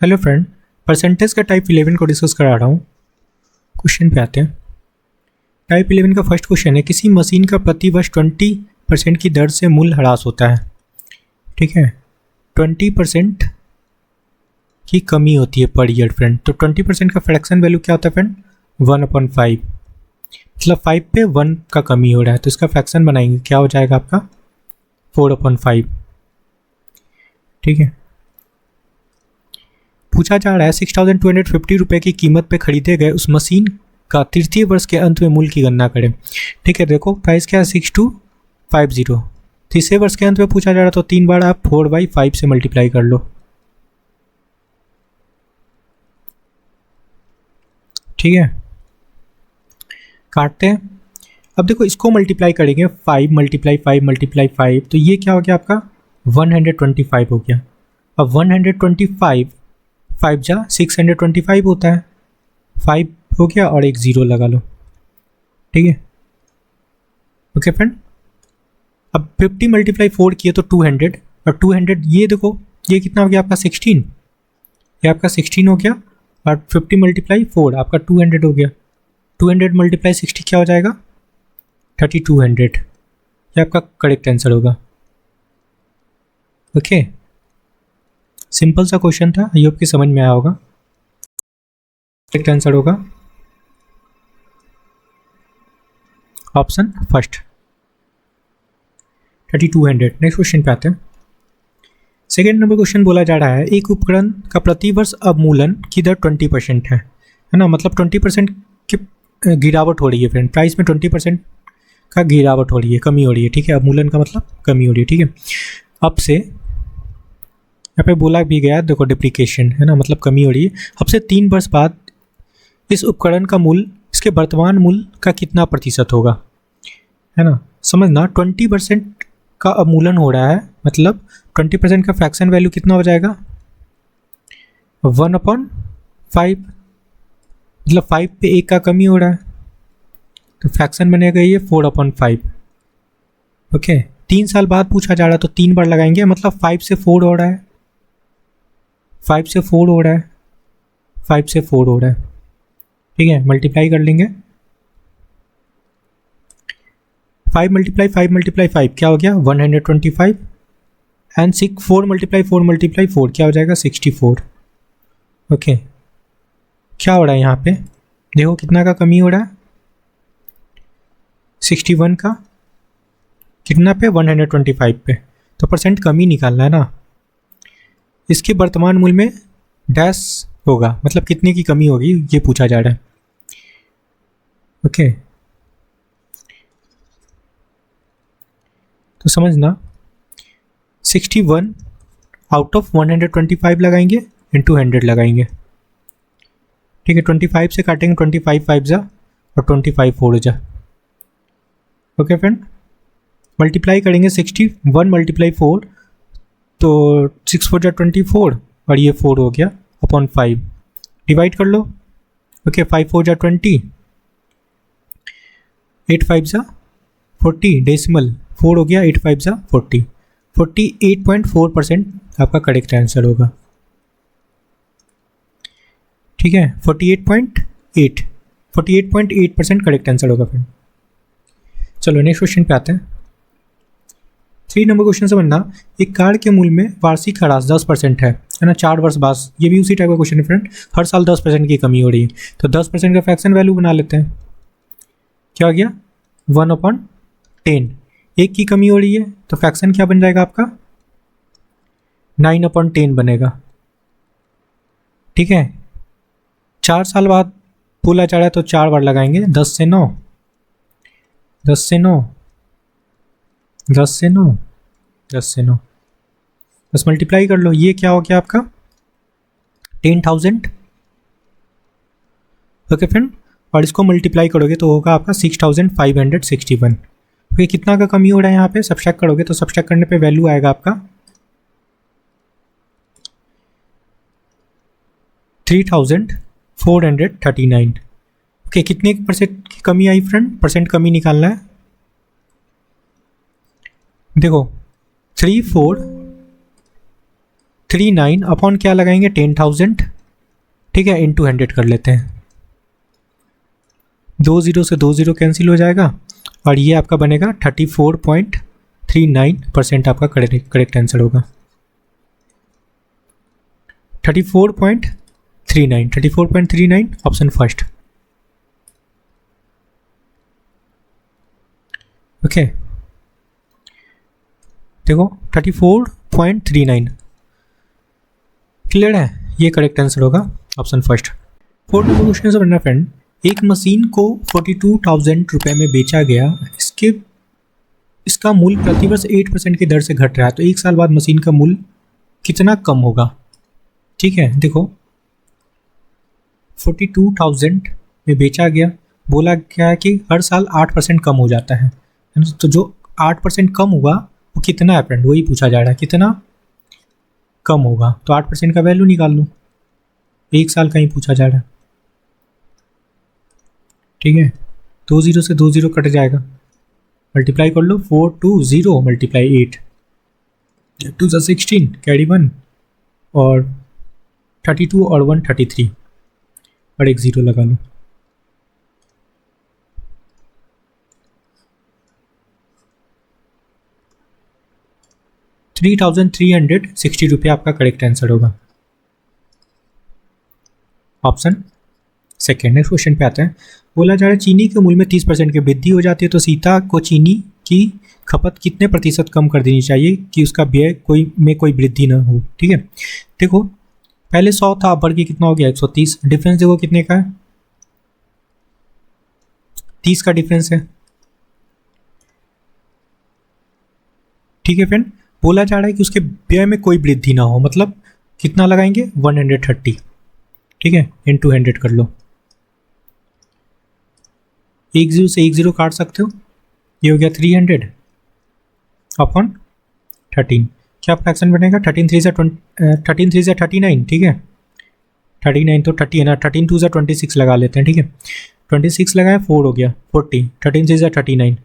Hello friend, percentage का type 11 को discuss करा रहा हूँ। क्वेश्चन पे आते हैं। टाइप 11 का फर्स्ट क्वेश्चन है, किसी मशीन का प्रतिवर्ष 20% की दर से मूल्य ह्रास होता है। ठीक है, 20% की कमी होती है पर ईयर फ्रेंड। तो 20% का फ्रैक्शन वैल्यू क्या होता है फ्रेंड? 1/5। मतलब 5 पे 1 का कमी हो रहा है, तो इसका फ्रैक्शन बनाएंगे, क्या हो जाएगा आपका? 4/5। ठीक है, पूछा जा रहा है 6,250 रुपये की कीमत पे खरीदे गए उस मशीन का तृतीय वर्ष के अंत में मूल्य की गणना करें। ठीक है, देखो प्राइस क्या है? 6250। तीसरे वर्ष के अंत में पूछा जा रहा है, तो 3 बार आप 4/5 से मल्टीप्लाई कर लो। ठीक है, काटते हैं। अब देखो इसको मल्टीप्लाई करेंगे, 5 × 5 × 5, तो ये क्या हो गया आपका? 125 हो गया। अब 125 5 जा 625 होता है, 5 हो गया और एक 0 लगा लो। ठीक है, ओके फ्रेंड। अब 50 × 4 किए तो 200, और 200 ये देखो ये कितना हो गया आपका? 16। ये आपका 16 हो गया, और 50 × 4 आपका 200 हो गया। 200 × 60 क्या हो जाएगा? 3200। ये आपका करेक्ट आंसर होगा। ओके, सिंपल सा क्वेश्चन था, आई होप कि समझ में आया होगा। करेक्ट आंसर होगा ऑप्शन फर्स्ट, 3200। नेक्स्ट क्वेश्चन पे आते हैं। सेकेंड नंबर क्वेश्चन बोला जा रहा है, एक उपकरण का प्रतिवर्ष अवमूलन की दर 20% है ना। मतलब 20% की गिरावट हो रही है फ्रेंड, प्राइस में 20% का गिरावट हो रही है, कमी हो रही है। ठीक है, अवमूलन का मतलब कमी हो रही है। ठीक है, अब से यहाँ पे बोला भी गया, देखो डिप्लीकेशन है ना, मतलब कमी हो रही है। अब से 3 वर्ष बाद इस उपकरण का मूल्य इसके वर्तमान मूल्य का कितना प्रतिशत होगा, है ना। समझना, 20% का अवमूलन हो रहा है, मतलब 20% का फ्रैक्शन वैल्यू कितना हो जाएगा? 1/5। मतलब 5 पे 1 का कमी हो रहा है, तो फ्रैक्शन बनेगा ये 4/5। ओके, 3 साल बाद पूछा जा रहा है, तो 3 बार लगाएंगे, मतलब 5 से 4 हो रहा है, 5 से 4 हो रहा है, 5 से 4 हो रहा है। ठीक है, मल्टीप्लाई कर लेंगे। 5 × 5 × 5 क्या हो गया? 125। एंड 4 × 4 × 4 क्या हो जाएगा? 64। ओके, क्या हो रहा है यहाँ पे? देखो कितना का कमी हो रहा है? 61 का, कितना पे? 125 पे। तो परसेंट कमी निकालना है ना। इसके वर्तमान मूल्य में डैश होगा, मतलब कितने की कमी होगी ये पूछा जा रहा है। ओके, तो समझना, 61 आउट ऑफ 125 लगाएंगे, इंटू 100 लगाएंगे। ठीक है, 25 से काटेंगे, 25 5 जा और 25 4 जा। ओके फ्रेंड, मल्टीप्लाई करेंगे 61 × 4, तो 6 4 जा 24, और ये 4 हो गया अपॉन 5। डिवाइड कर लो। ओके, 5 4 जा 20, 8 5 जा 40, डेसिमल 4 हो गया, 8 5 जा 40। 48.4% आपका करेक्ट आंसर होगा। ठीक है, 48.8% करेक्ट आंसर होगा फ्रेंड। चलो नेक्स्ट क्वेश्चन पे आते हैं। 3 नंबर क्वेश्चन समझना, एक कार के मूल्य में वार्षिक ह्रास 10% है ना, 4 वर्ष बाद। ये भी उसी टाइप का क्वेश्चन है फ्रेंड, हर साल 10% की कमी हो रही है, तो 10% का फ्रैक्शन वैल्यू बना लेते हैं। क्या हो गया? 1/10। 1 की कमी हो रही है, तो फ्रैक्शन क्या बन जाएगा आपका? 9/10 बनेगा। ठीक है, 4 साल बाद बोला जा रहा है, तो 4 बार लगाएंगे, 10 से 9, 10 से 9, 10 से 9, 10 से 9, बस मल्टीप्लाई कर लो। ये क्या हो गया आपका? 10,000। ओके फ्रेंड, और इसको मल्टीप्लाई करोगे तो होगा आपका 6,561। ओके, कितना का कमी हो रहा है यहाँ पे? सब्सट्रैक्ट करोगे, तो सब्सट्रैक्ट करने पे वैल्यू आएगा आपका 3,439। ओके, कितने परसेंट की कमी आई फ्रेंड? परसेंट कमी निकालना है। देखो 3 4 39 अपॉन क्या लगाएंगे 10,000, ठीक है, इंटू 100 कर लेते हैं। 2 0 से 2 0 कैंसिल हो जाएगा और ये आपका बनेगा 34.39% आपका करेक्ट आंसर होगा। 34.39 ऑप्शन फर्स्ट। ओके देखो 34.39 क्लियर है, ये करेक्ट आंसर होगा ऑप्शन फर्स्ट। 4 नंबर क्वेश्चन से बनना फ्रेंड, एक मशीन को 42,000 रुपये में बेचा गया, इसका मूल्य प्रतिवर्ष 8% की दर से घट रहा है, तो एक साल बाद मशीन का मूल्य कितना कम होगा। ठीक है देखो 42,000 में बेचा गया, बोला क्या है कि हर साल 8% कम हो जाता है, तो जो 8% कम हुआ वो कितना है फ्रेंड, वही पूछा जा रहा है, कितना कम होगा। तो 8% का वैल्यू निकाल लो, एक साल का ही पूछा जा रहा है। ठीक है 2 0 से 2 0 कट जाएगा, मल्टीप्लाई कर लो 4 2 0 मल्टीप्लाई 8 2 16 कैरी 1 और 32 और 1 33 और एक 0 लगा लो। ₹3,360 आपका करेक्ट आंसर होगा, ऑप्शन सेकेंड। नेक्स्ट क्वेश्चन पे आते हैं, बोला जा रहा है चीनी के मूल्य में 30% की वृद्धि हो जाती है, तो सीता को चीनी की खपत कितने प्रतिशत कम कर देनी चाहिए कि उसका व्यय कोई वृद्धि ना हो। ठीक है देखो पहले 100 था, बढ़ के कितना हो गया 130, डिफरेंस देखो कितने का है, 30 का डिफरेंस है। ठीक है फ्रेंड, बोला जा रहा है कि उसके व्यय में कोई वृद्धि ना हो, मतलब कितना लगाएंगे 130, ठीक है इंटू 100 कर लो, 1 0 से 1 0 काट सकते हो, ये हो गया 300 अपॉन 13, क्या फ्रैक्शन बनेगा 13 3 से 39, ठीक है 39 तो 30 है ना, 13 2 से 26 लगा लेते हैं। ठीक है 26 लगाए 4 हो गया 40, 13 3 से 39,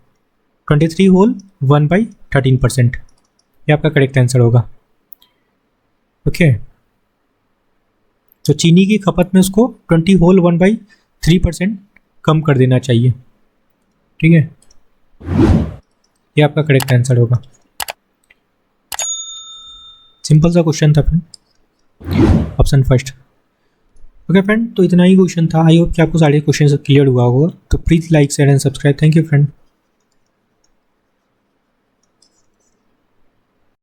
23 होल 1/13%, ये आपका करेक्ट आंसर होगा। ओके तो चीनी की खपत में उसको 20 होल 1/3% कम कर देना चाहिए। ठीक है ये आपका करेक्ट आंसर होगा, सिंपल सा क्वेश्चन था friend, option first. Okay friend तो इतना ही क्वेश्चन था, आई होप कि आपको सारे क्वेश्चन क्लियर हुआ होगा, तो please like share and subscribe. Thank you friend.